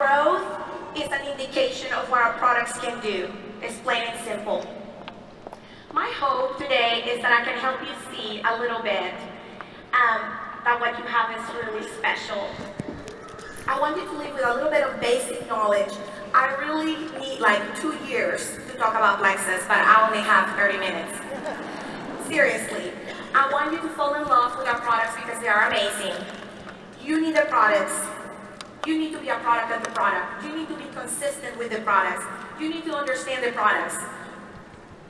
Growth is an indication of what our products can do. It's plain and simple. My hope today is that I can help you see a little bit that what you have is really special. I want you to leave with a little bit of basic knowledge. I really need like 2 years to talk about Plexus, but I only have 30 minutes. Seriously, I want you to fall in love with our products because they are amazing. You need the products. You need to be a product of the product. You need to be consistent with the products. You need to understand the products,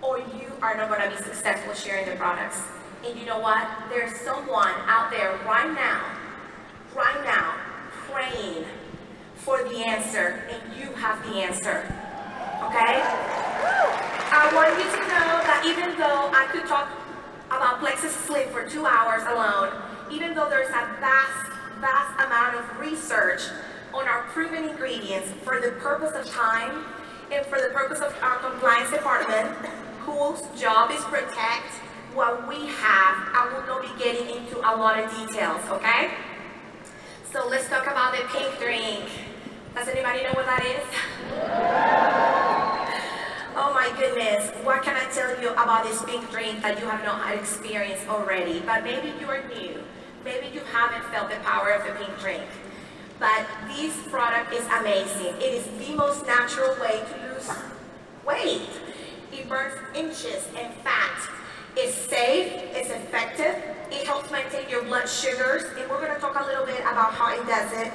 or you are not going to be successful sharing the products. And you know what? There's someone out there right now, praying for the answer, and you have the answer. Okay? I want you to know that even though I could talk about Plexus Slim for 2 hours alone, even though there's a vast amount of research on our proven ingredients for the purpose of time and for the purpose of our compliance department, whose job is protect what we have, I will not be getting into a lot of details, okay? So let's talk about the pink drink. Does anybody know what that is? Oh my goodness, what can I tell you about this pink drink that you have not had experience already? But maybe you are new. Maybe you haven't felt the power of the pink drink. But this product is amazing. It is the most natural way to lose weight. It burns inches and fat. It's safe, it's effective, it helps maintain your blood sugars, and we're going to talk a little bit about how it does it.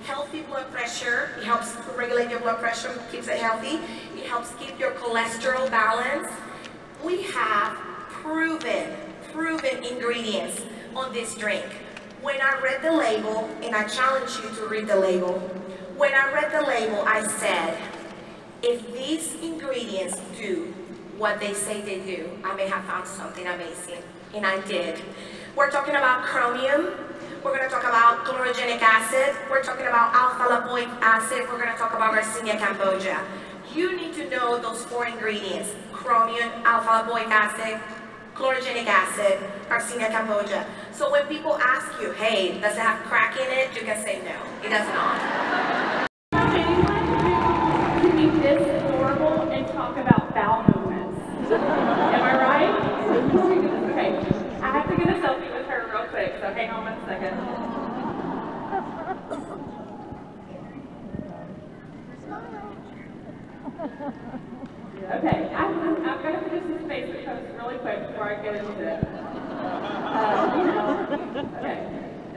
Healthy blood pressure, it helps to regulate your blood pressure, keeps it healthy. It helps keep your cholesterol balanced. We have proven ingredients on this drink. When I read the label, and I challenge you to read the label, when I read the label, I said, if these ingredients do what they say they do, I may have found something amazing, and I did. We're talking about chromium, we're going to talk about chlorogenic acid, we're talking about alpha-lipoic acid, we're going to talk about Garcinia cambogia. You need to know those 4 ingredients: chromium, alpha-lipoic acid, chlorogenic acid, Garcinia cambogia. So when people ask you, hey, does it have crack in it? You can say no, it does not. Anyone who can be this adorable and talk about bowel movements? Am I right? Okay, I have to get a selfie with her real quick, so hang on 1 second. Okay, I've got to finish this Facebook post really quick before I get into it. Okay,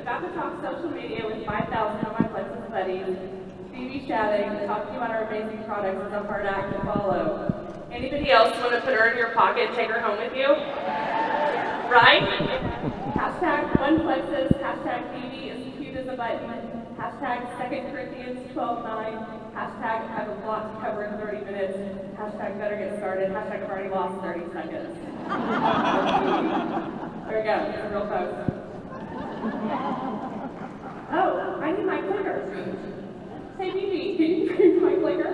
about to talk social media with 5,000 of my Plexus buddies. TV chatting, talking about our amazing products is a hard act to follow. Anybody else want to put her in your pocket and take her home with you? Right? Hashtag OnePlexus, hashtag TV is cute as a button, hashtag 2 Corinthians 12:9, hashtag I have a lot to cover in 30 minutes, hashtag better get started, hashtag I've already lost 30 seconds. There we go, it's a real post. Oh, I need my clicker. Hey Mimi, can you use my clicker?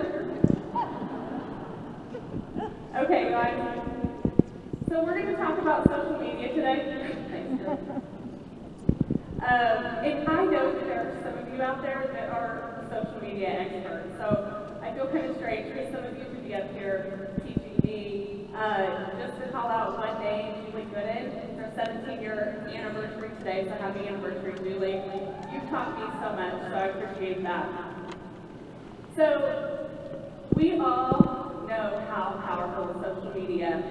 Okay guys, so we're going to talk about social media today. And I know that there are some of you out there that are social media experts, so I feel kind of strange for some of you to be up here teaching me. Just to call out one name, Julie Gooden. It's our 17-year anniversary today, so happy anniversary, Julie. You've taught me so much, so I appreciate that. So, we all know how powerful social media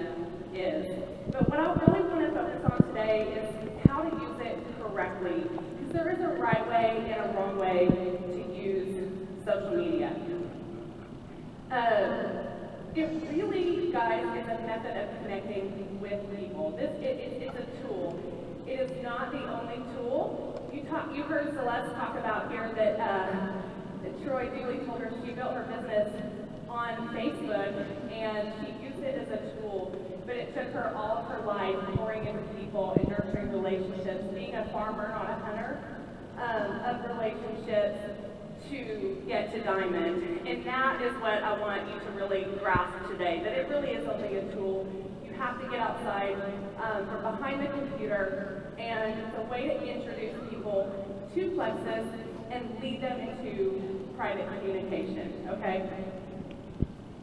is, but what I really want to focus on today is how to use it correctly, because there is a right way and a wrong way to use social media. It really, guys, is a method of connecting with people. It's a tool. It is not the only tool. You heard Celeste talk about here that Troy Dooley told her she built her business on Facebook, and she used it as a tool, but it took her all of her life pouring into people and nurturing relationships, being a farmer, not a hunter, of relationships to get to diamond. And that is what I want you to really grasp today, that it really is only a tool. You have to get outside from behind the computer, and the way that you introduce people to Plexus and lead them into private communication, okay?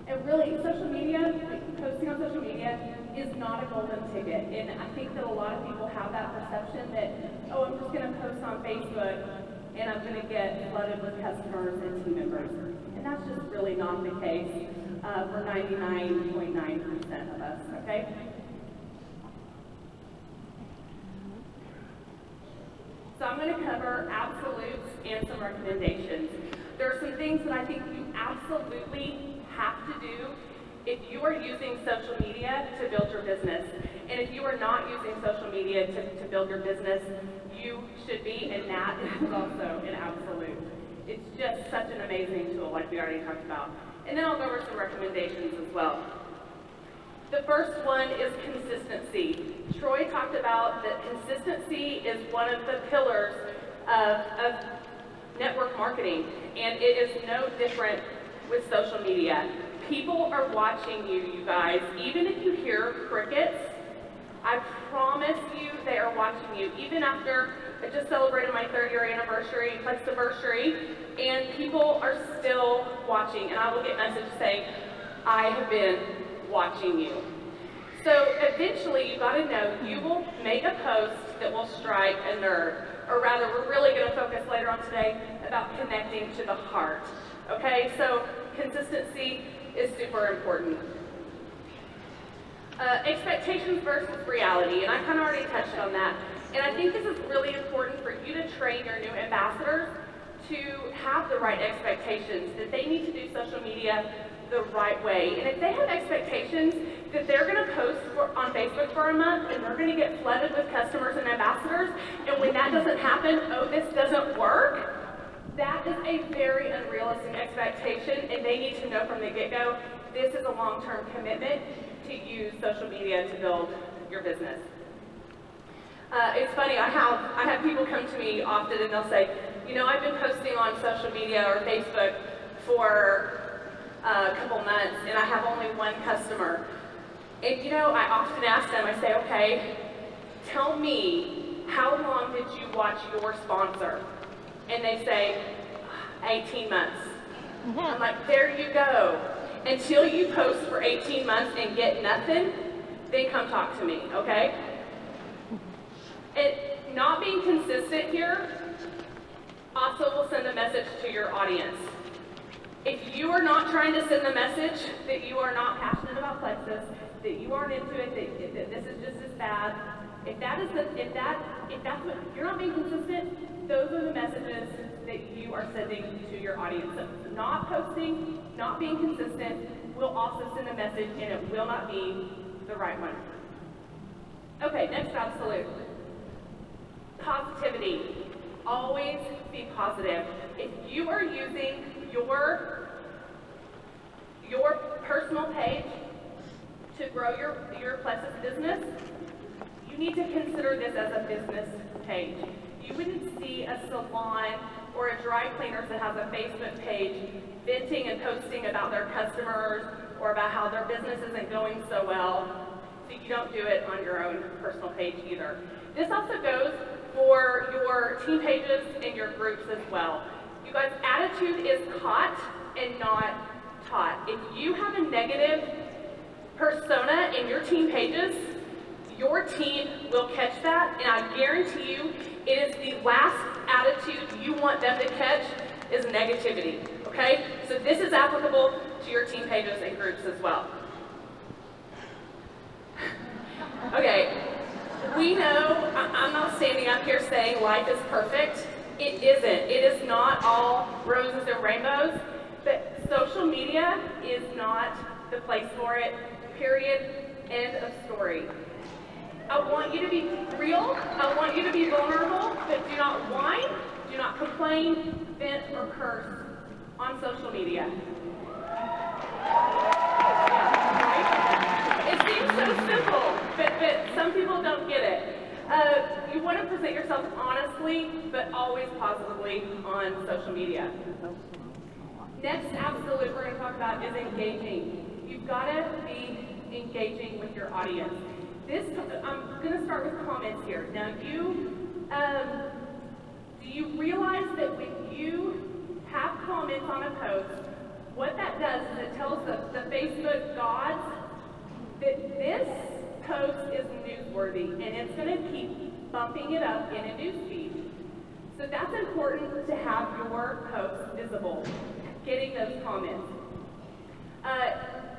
And really, social media, posting on social media is not a golden ticket. And I think that a lot of people have that perception that, oh, I'm just gonna post on Facebook and I'm gonna get flooded with customers and team members. And that's just really not the case for 99.9% of us, okay? So I'm going to cover absolutes and some recommendations. There are some things that I think you absolutely have to do if you are using social media to build your business. And if you are not using social media to build your business, you should be, and that is also an absolute. It's just such an amazing tool, like we already talked about. And then I'll go over some recommendations as well. The first one is consistency. Troy talked about that consistency is one of the pillars of network marketing, and it is no different with social media. People are watching you, you guys. Even if you hear crickets, I promise you they are watching you. Even after I just celebrated my 3rd-year anniversary, Plexiversary, and people are still watching, and I will get messages saying, I have been watching you. So eventually, you got to know you will make a post that will strike a nerve, or rather, we're really going to focus later on today about connecting to the heart. Okay, so consistency is super important. Expectations versus reality, and I kind of already touched on that. And I think this is really important for you to train your new ambassadors to have the right expectations, that they need to do social media the right way. And if they have expectations that they're going to post on Facebook for a month and they're going to get flooded with customers and ambassadors, and when that doesn't happen, oh, this doesn't work, that is a very unrealistic expectation, and they need to know from the get-go, this is a long-term commitment to use social media to build your business. It's funny, I have people come to me often and they'll say, you know, I've been posting on social media or Facebook for a couple months and I have only one customer. And you know, I often ask them, I say, okay, tell me, how long did you watch your sponsor? And they say, 18 months. I'm like, there you go. Until you post for 18 months and get nothing, then come talk to me, okay? And not being consistent here also will send a message to your audience. If you are not trying to send the message that you are not passionate about Plexus, that you aren't into it, that this is just as bad, if you're not being consistent, those are the messages that you are sending to your audience. So not posting, not being consistent will also send a message, and it will not be the right one. Okay, next absolute. Positivity. Always be positive. If you are using your personal page to grow your Plexus business, you need to consider this as a business page. You wouldn't see a salon or a dry cleaners that has a Facebook page venting and posting about their customers or about how their business isn't going so well. So you don't do it on your own personal page either. This also goes for your team pages and your groups as well. You guys, attitude is caught and not taught. If you have a negative persona in your team pages, your team will catch that, and I guarantee you, it is the last attitude you want them to catch is negativity, okay? So this is applicable to your team pages and groups as well. Okay, we know, I'm not standing up here saying life is perfect. It isn't. It is not all roses and rainbows, but social media is not the place for it, period, end of story. I want you to be real, I want you to be vulnerable, but do not whine, do not complain, vent, or curse on social media. Right? It seems so simple, but some people don't get it. You want to present yourself honestly, but always positively on social media. Next absolute we're going to talk about is engaging. You've got to be engaging with your audience. I'm going to start with comments here. Now, do Do you realize that when you have comments on a post, what that does is it tells the Facebook gods that this post is newsworthy, and it's going to keep bumping it up in a newsfeed. So that's important to have your posts visible, getting those comments.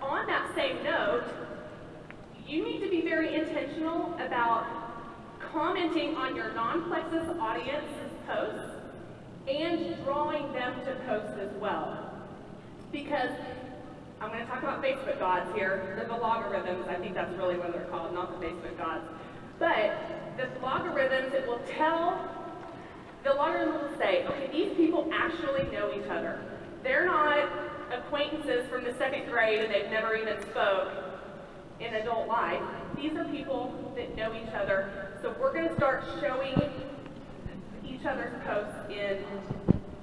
On that same note, you need to be very intentional about commenting on your non-Plexus audience's posts and drawing them to post as well. Because I'm going to talk about Facebook gods here. They're the logarithms. I think that's really what they're called, not the Facebook gods. But the logarithms, it will tell, the logarithm will say, okay, these people actually know each other. They're not acquaintances from the second grade and they've never even spoke in adult life. These are people that know each other. So we're going to start showing each other's posts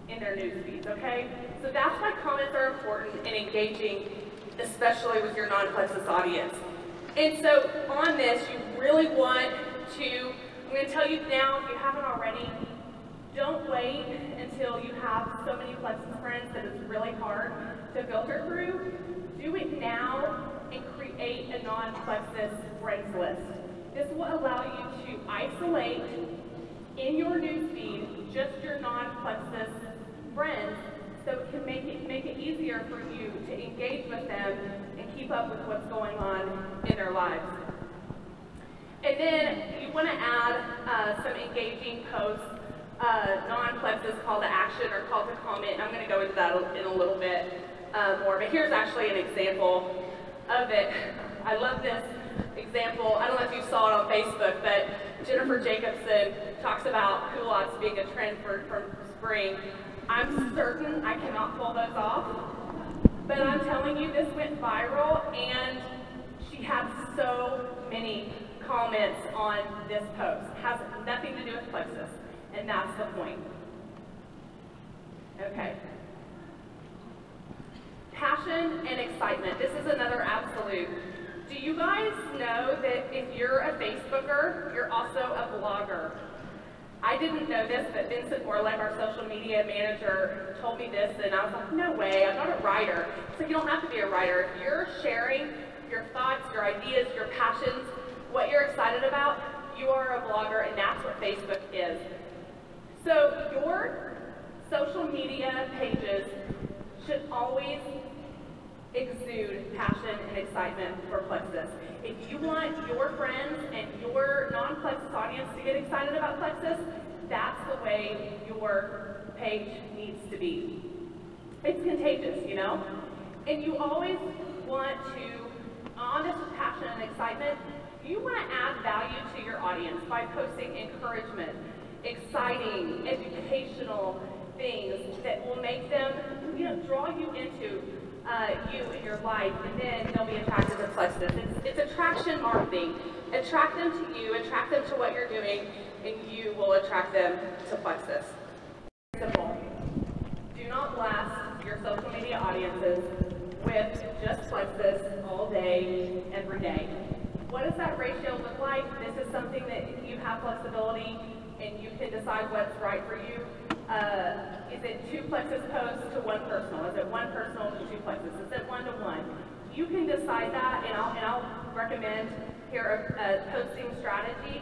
in their news feeds, okay? So that's why comments are important and engaging, especially with your non-Plexus audience. And so on this, you really want to, I'm going to tell you now, if you haven't already, don't wait until you have so many Plexus friends that it's really hard to filter through. Do it now and create a non-Plexus friends list. This will allow you to isolate in your newsfeed just your non-Plexus friends, so it can make it easier for you to engage with them and keep up with what's going on in their lives. And then you want to add some engaging posts, non-Plexus call to action or call to comment. I'm going to go into that in a little bit more, but here's actually an example of it. I love this example. I don't know if you saw it on Facebook, but Jennifer Jacobson talks about culottes being a trend for spring. I'm certain I cannot pull those off, but I'm telling you, this went viral, and she had so many comments on this post. It has nothing to do with Plexus, and that's the point. Okay. Passion and excitement. This is another absolute. Do you guys know that if you're a Facebooker, you're also a blogger? I didn't know this, but Vincent Orleck, our social media manager, told me this, and I was like, no way, I'm not a writer. So you don't have to be a writer. If you're sharing your thoughts, your ideas, your passions, what you're excited about, you are a blogger, and that's what Facebook is. So your social media pages should always exude passion and excitement for Plexus. If you want your friends and your non-Plexus audience to get excited about Plexus, that's the way your page needs to be. It's contagious, you know? And you always want to, on this passion and excitement, you want to add value to your audience by posting encouragement, exciting, educational things that will make them, draw you into you and your life, and then they'll be attracted to Plexus. It's attraction marketing. Attract them to you, attract them to what you're doing, and you will attract them to Plexus. Simple. Do not blast your social media audiences with just Plexus all day, every day. What does that ratio look like? This is something that you have flexibility and you can decide what's right for you. Is it 2 Plexus posts to 1 personal? Is it 1 personal to 2 Plexus? Is it 1 to 1? You can decide that, and I'll recommend here a posting strategy,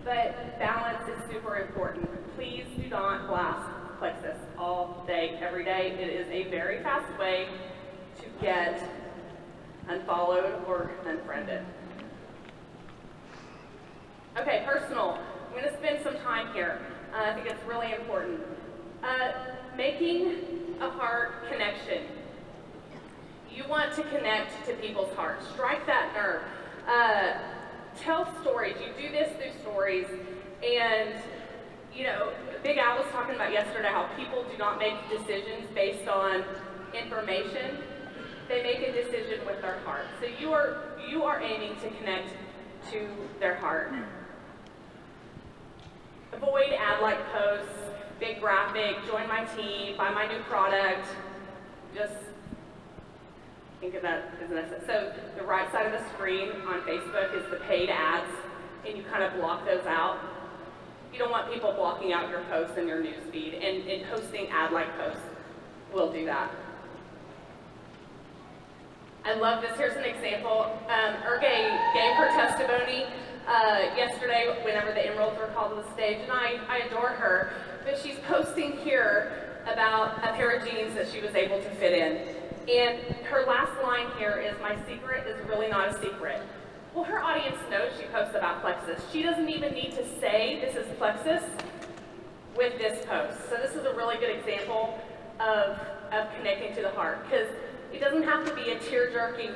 but balance is super important. Please do not blast Plexus all day, every day. It is a very fast way to get unfollowed or unfriended. Okay, personal. I'm going to spend some time here. I think it's really important. Making a heart connection. You want to connect to people's hearts. Strike that nerve. Tell stories. You do this through stories. And, Big Al was talking about yesterday how people do not make decisions based on information. They make a decision with their heart. So you are aiming to connect to their heart. Avoid ad-like posts, big graphic, join my team, buy my new product. Just think of that as necessary. So the right side of the screen on Facebook is the paid ads, and you kind of block those out. You don't want people blocking out your posts in your news feed, and posting ad-like posts will do that. I love this. Here's an example. Erge gave her testimony yesterday whenever the Emeralds were called to the stage, and I adore her, but she's posting here about a pair of jeans that she was able to fit in. And her last line here is, "My secret is really not a secret." Well, her audience knows she posts about Plexus. She doesn't even need to say this is Plexus with this post. So this is a really good example of connecting to the heart, because it doesn't have to be a tear-jerking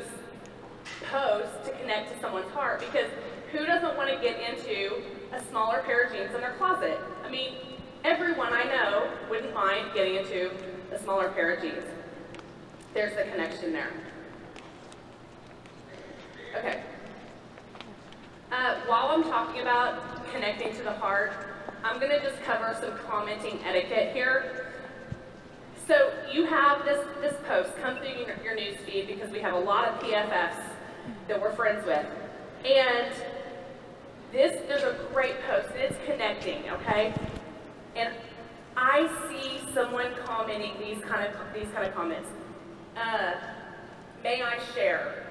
post to connect to someone's heart, because who doesn't want to get into a smaller pair of jeans in their closet? I mean, everyone I know wouldn't mind getting into a smaller pair of jeans. There's the connection there. Okay. While I'm talking about connecting to the heart, I'm going to just cover some commenting etiquette here. So you have this post come through your news feed because we have a lot of PFFs that we're friends with. And there's a great post, and it's connecting, okay? And I see someone commenting these kind of comments. May I share?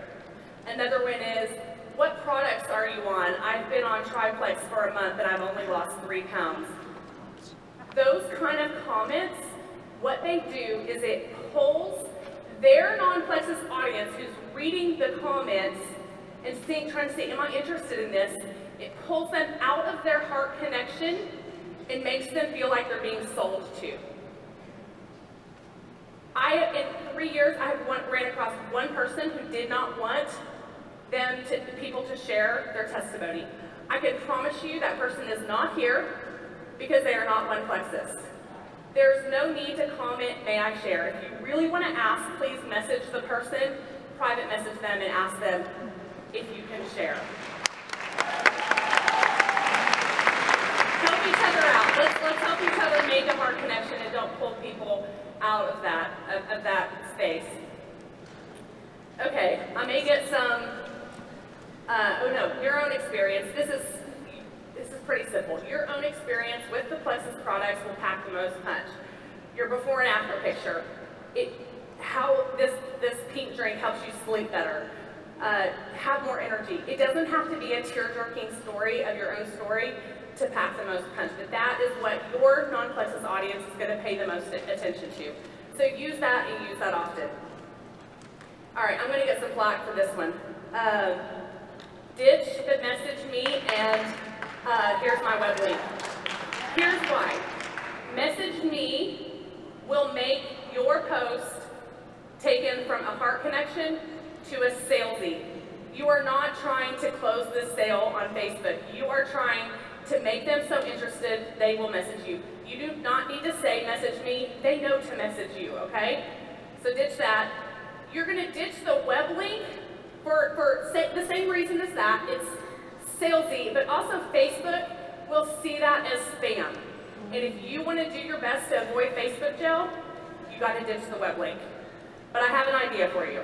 Another one is, what products are you on? I've been on Triplex for a month and I've only lost 3 pounds. Those kind of comments, what they do is it pulls their non-Plexus audience who's reading the comments and trying to say, am I interested in this? It pulls them out of their heart connection and makes them feel like they're being sold to. In 3 years, I ran across one person who did not want people to share their testimony. I can promise you that person is not here because they are not one Plexus. There's no need to comment, may I share. If you really want to ask, please message the person, private message them, and ask them if you can share. Help each other out. Let's help each other make a heart connection and don't pull people out of that space. Okay, I may get some, your own experience. This is pretty simple. Your own experience with the Plexus products will pack the most punch. Your before and after picture. How this pink drink helps you sleep better. Have more energy. It doesn't have to be a tear-jerking story of your own story to pack the most punch, but that is what your non-Plexus audience is going to pay the most attention to. So use that and use that often. All right, I'm going to get some flack for this one. Ditch the message me and here's my web link. Here's why. Message me will make your post taken from a heart connection to a salesy. You are not trying to close this sale on Facebook. You are trying to make them so interested they will message you. You do not need to say message me. They know to message you, okay? So ditch that. You're going to ditch the web link for the same reason as that. It's salesy, but also Facebook will see that as spam. And if you want to do your best to avoid Facebook jail, you got to ditch the web link. But I have an idea for you.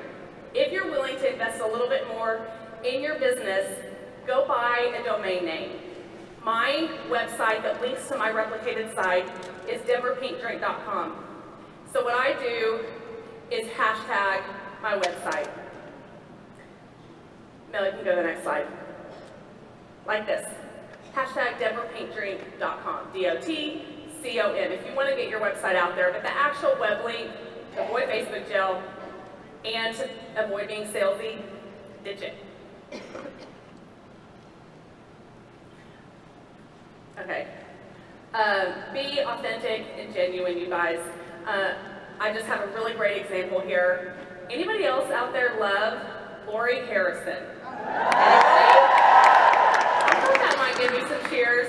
If you're willing to invest a little bit more in your business, go buy a domain name. My website that links to my replicated site is denverpinkdrink.com. So what I do is hashtag my website. Mel, you can go to the next slide. Like this. Hashtag denverpinkdrink.com. DOTCOM. If you want to get your website out there, but the actual web link to avoid Facebook jail and to avoid being salesy, ditch it. Okay. Be authentic and genuine, you guys. I just have a really great example here. Anybody else out there love Lori Harrison? I thought that might give me some cheers.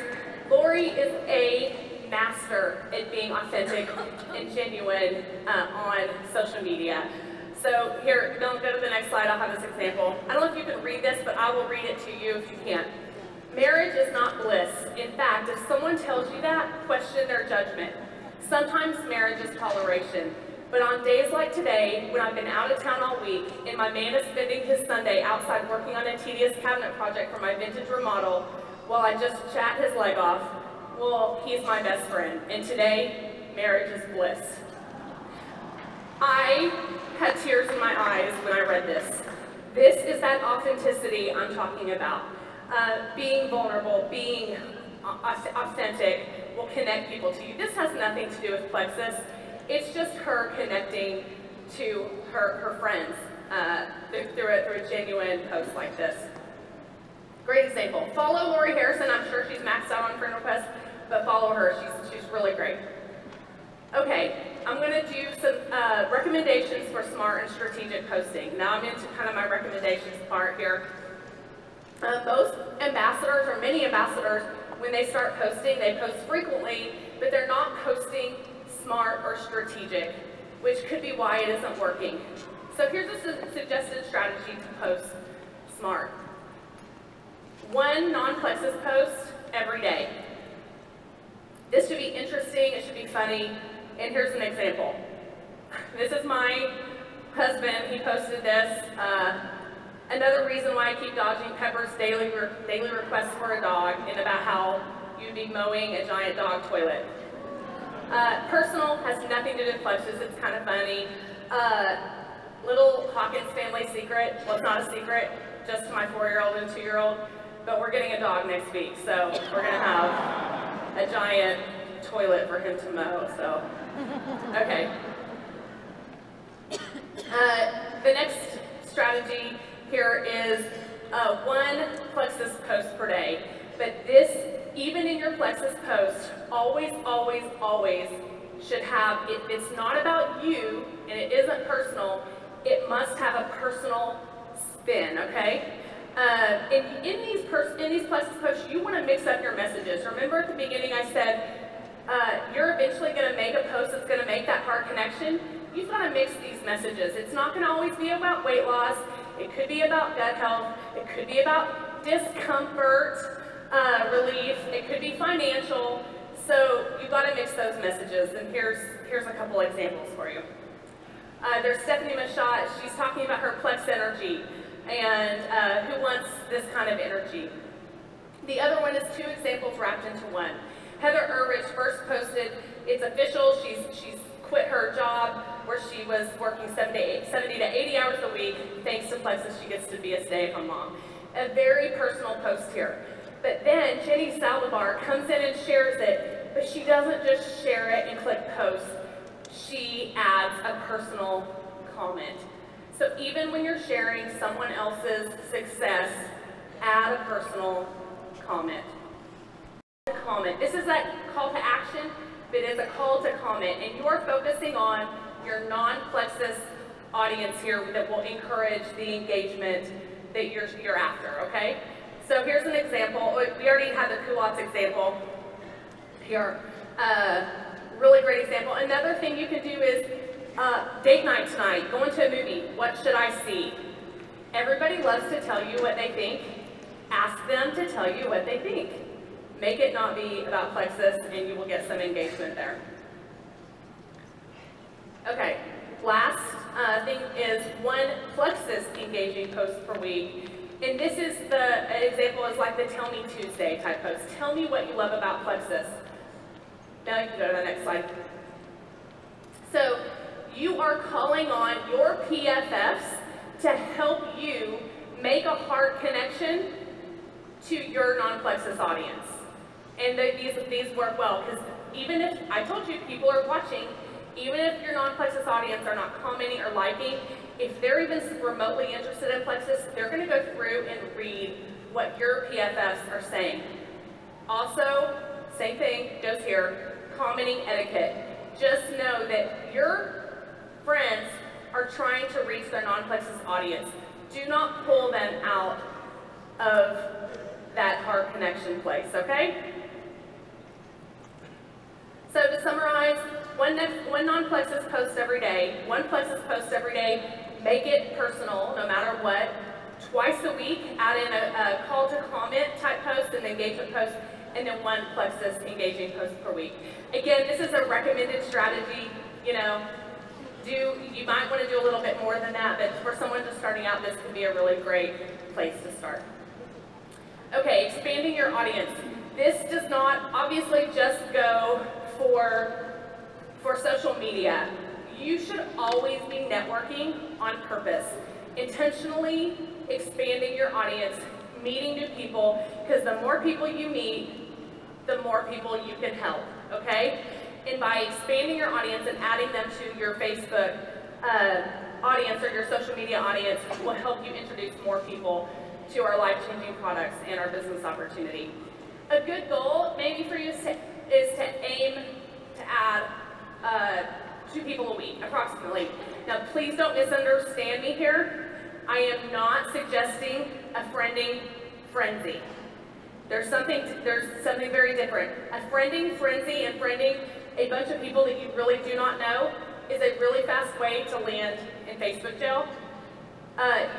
Lori is a master at being authentic and genuine on social media. So here, don't go to the next slide, I'll have this example. I don't know if you can read this, but I will read it to you if you can't. Marriage is not bliss. In fact, if someone tells you that, question their judgment. Sometimes marriage is toleration. But on days like today, when I've been out of town all week, and my man is spending his Sunday outside working on a tedious cabinet project for my vintage remodel, while I just chat his leg off, Well, he's my best friend, and today, marriage is bliss. I had tears in my eyes when I read this. This is that authenticity I'm talking about. Being vulnerable, being authentic will connect people to you. This has nothing to do with Plexus. It's just her connecting to her friends through a genuine post like this. Great example. Follow Lori Harrison. I'm sure she's maxed out on friend requests, but follow her. She's really great. Okay, I'm going to do some recommendations for smart and strategic posting. Now I'm into kind of my recommendations part here. Most ambassadors, or many ambassadors, when they start posting, they post frequently, but they're not posting smart or strategic, which could be why it isn't working. So here's a suggested strategy to post smart. One non-Plexus post every day. This should be interesting, it should be funny, and here's an example. This is my husband, he posted this. Another reason why I keep dodging Pepper's daily requests for a dog, and about how you'd be mowing a giant dog toilet. Personal, has nothing to do with Plexus, it's kind of funny. Little Hawkins family secret, well, it's not a secret, just to my 4-year-old and 2-year-old, but we're getting a dog next week, so we're gonna have a giant toilet for him to mow, so, okay. The next strategy here is one Plexus post per day, but this, even in your Plexus post, always, always, always should have, it's not about you, and it isn't personal, it must have a personal spin, okay? In these Plexus posts, you want to mix up your messages. Remember at the beginning I said, you're eventually going to make a post that's going to make that heart connection. You've got to mix these messages. It's not going to always be about weight loss. It could be about gut health. It could be about discomfort relief. It could be financial. So you've got to mix those messages. And here's a couple examples for you. There's Stephanie Machat. She's talking about her Plex energy and who wants this kind of energy. The other one is 2 examples wrapped into one. Heather Urrich first posted, it's official, she's quit her job where she was working 70 to 80 hours a week. Thanks to Plexus, she gets to be a stay-at-home mom. A very personal post here. But then Jenny Saldivar comes in and shares it, but she doesn't just share it and click post. She adds a personal comment. So even when you're sharing someone else's success, add a personal comment. This is that call to action, but it's a call to comment, and you're focusing on your non-Plexus audience here that will encourage the engagement that you're after, okay? So here's an example. We already had the culottes example here. Really great example. Another thing you can do is date night tonight, going to a movie. What should I see? Everybody loves to tell you what they think. Ask them to tell you what they think. Make it not be about Plexus, and you will get some engagement there. Okay, last thing is one Plexus engaging post per week. And this is the example is like the Tell Me Tuesday type post. Tell me what you love about Plexus. Now you can go to the next slide. So you are calling on your PFFs to help you make a heart connection to your non-Plexus audience. And these work well, because even if, I told you, people are watching, even if your non-Plexus audience are not commenting or liking, if they're even remotely interested in Plexus, they're going to go through and read what your PFFs are saying. Also, same thing goes here, commenting etiquette. Just know that your friends are trying to reach their non-Plexus audience. Do not pull them out of that heart connection place, okay? So to summarize, one non-Plexus post every day, one Plexus post every day, make it personal no matter what. Twice a week, add in a call to comment type post, an engagement post, and then one Plexus engaging post per week. Again, this is a recommended strategy. You know, you might want to do a little bit more than that, but for someone just starting out, this could be a really great place to start. Okay, expanding your audience. This does not obviously just go for social media. You should always be networking on purpose, intentionally expanding your audience, meeting new people, because the more people you meet, the more people you can help, okay? And by expanding your audience and adding them to your Facebook audience or your social media audience will help you introduce more people to our life-changing products and our business opportunity. A good goal maybe for you is to aim to add 2 people a week, approximately. Now, please don't misunderstand me here. I am not suggesting a friending frenzy. There's something very different. A friending frenzy and friending a bunch of people that you really do not know is a really fast way to land in Facebook jail.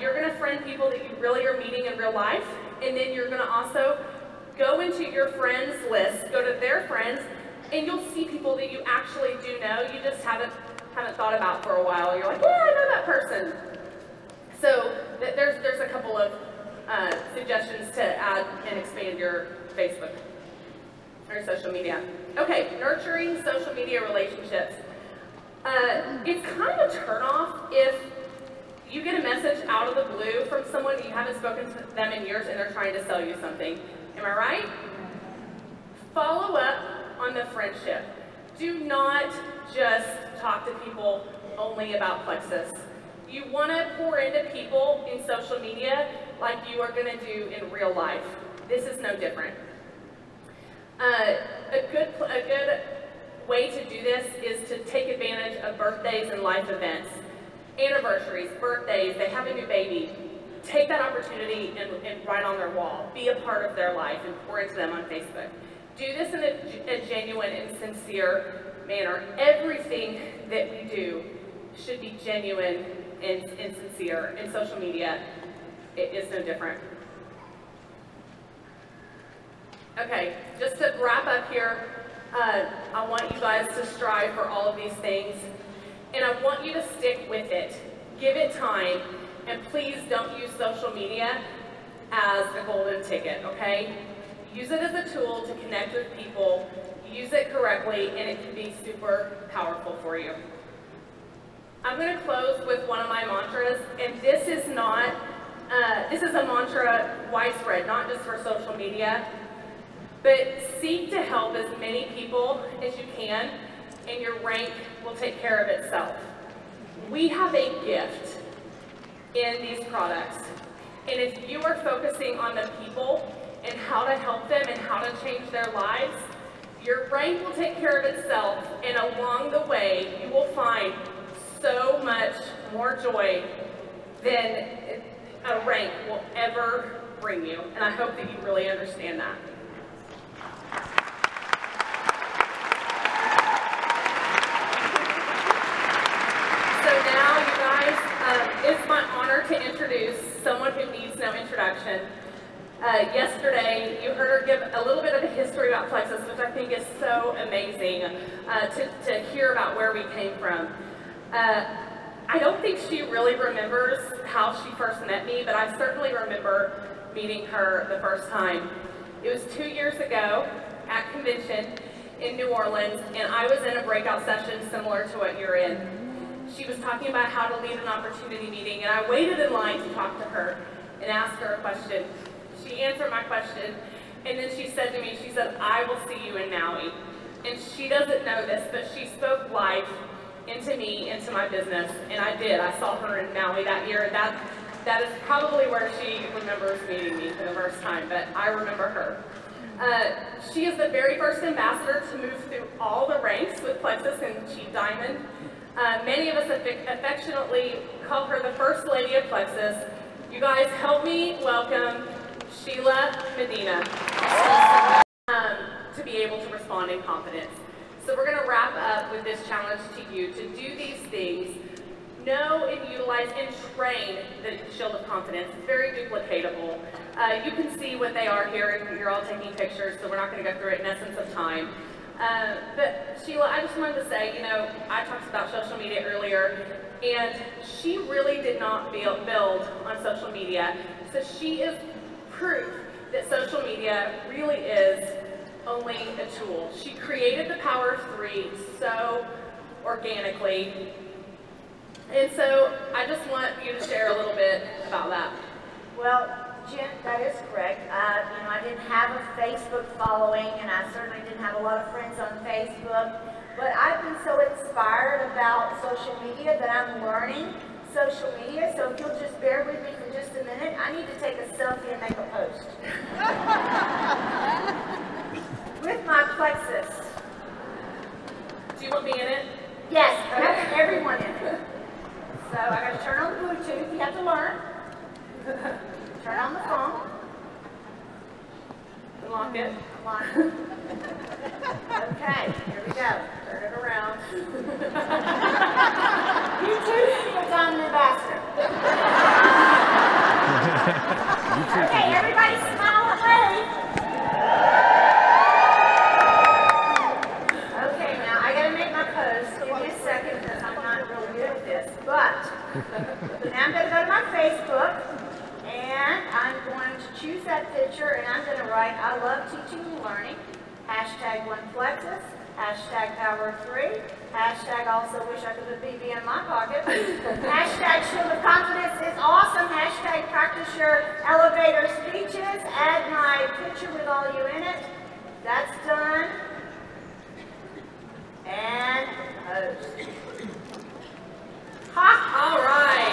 You're going to friend people that you really are meeting in real life, and then you're going to also go into your friends list, go to their friends, and you'll see people that you actually do know, you just haven't thought about for a while. You're like, yeah, I know that person. So there's a couple of suggestions to add and expand your Facebook or social media. Okay, nurturing social media relationships. It's kind of a turnoff if you get a message out of the blue from someone you haven't spoken to them in years and they're trying to sell you something. Am I right? Follow up on the friendship. Do not just talk to people only about Plexus. You want to pour into people in social media like you are going to do in real life. This is no different. A good way to do this is to take advantage of birthdays and life events. Anniversaries, birthdays, they have a new baby. Take that opportunity and write on their wall. Be a part of their life and pour into them on Facebook. Do this in a genuine and sincere manner. Everything that we do should be genuine and sincere, and social media is no different. Okay, just to wrap up here, I want you guys to strive for all of these things, and I want you to stick with it. Give it time, and please don't use social media as a golden ticket, okay? Use it as a tool to connect with people, use it correctly, and it can be super powerful for you. I'm going to close with one of my mantras, and this is a mantra widespread, not just for social media, but seek to help as many people as you can, and your rank will take care of itself. We have a gift in these products, and if you are focusing on the people and how to help them and how to change their lives, your rank will take care of itself, and along the way, you will find so much more joy than a rank will ever bring you, and I hope that you really understand that. So now, you guys, it's my honor to introduce someone who needs no introduction. Yesterday, you heard her give a little bit of a history about Plexus, which I think is so amazing to hear about where we came from. I don't think she really remembers how she first met me, but I certainly remember meeting her the first time. It was 2 years ago at convention in New Orleans, and I was in a breakout session similar to what you're in. She was talking about how to lead an opportunity meeting, and I waited in line to talk to her and ask her a question. She answered my question, and then she said to me, she said, "I will see you in Maui." And she doesn't know this, but she spoke life into me, into my business, and I did. I saw her in Maui that year, and that is probably where she remembers meeting me for the first time, but I remember her. She is the very first ambassador to move through all the ranks with Plexus and Chief Diamond. Many of us affectionately call her the First Lady of Plexus. You guys help me welcome Sheila Medina to be able to respond in confidence. So we're going to wrap up with this challenge to you to do these things, know and utilize and train the shield of confidence. It's very duplicatable. You can see what they are here, and you're all taking pictures, so we're not going to go through it in essence of time. But Sheila, I just wanted to say, you know, I talked about social media earlier, and she really did not build on social media. So she is proof that social media really is only a tool. She created the power of 3 so organically. And so I just want you to share a little bit about that. Well, Jen, that is correct. You know, I didn't have a Facebook following, and I certainly didn't have a lot of friends on Facebook. But I've been so inspired about social media that I'm learning social media. So if you'll just bear with me for just a minute, I need to take a selfie and make a post. With my Plexus. Do you want me in it? Yes, I have everyone in it. So I got to turn on the Bluetooth. You have to learn. Turn on the phone. Unlock it. Unlock it. Okay, here we go. Turn it around. You too should be a diamond ambassador. Okay, everybody smile and wave. Okay, now I gotta make my pose. Give me a second because I'm not really good at this. But now I'm gonna go to my Facebook and I'm going to choose that picture and I'm gonna write, I love teaching and learning. Hashtag #OnePlexus. Hashtag power of 3. Hashtag also wish I could put BB in my pocket. Hashtag shield of confidence is awesome. Hashtag practice your elevator speeches. Add my picture with all you in it. That's done. And post. Ha! All right.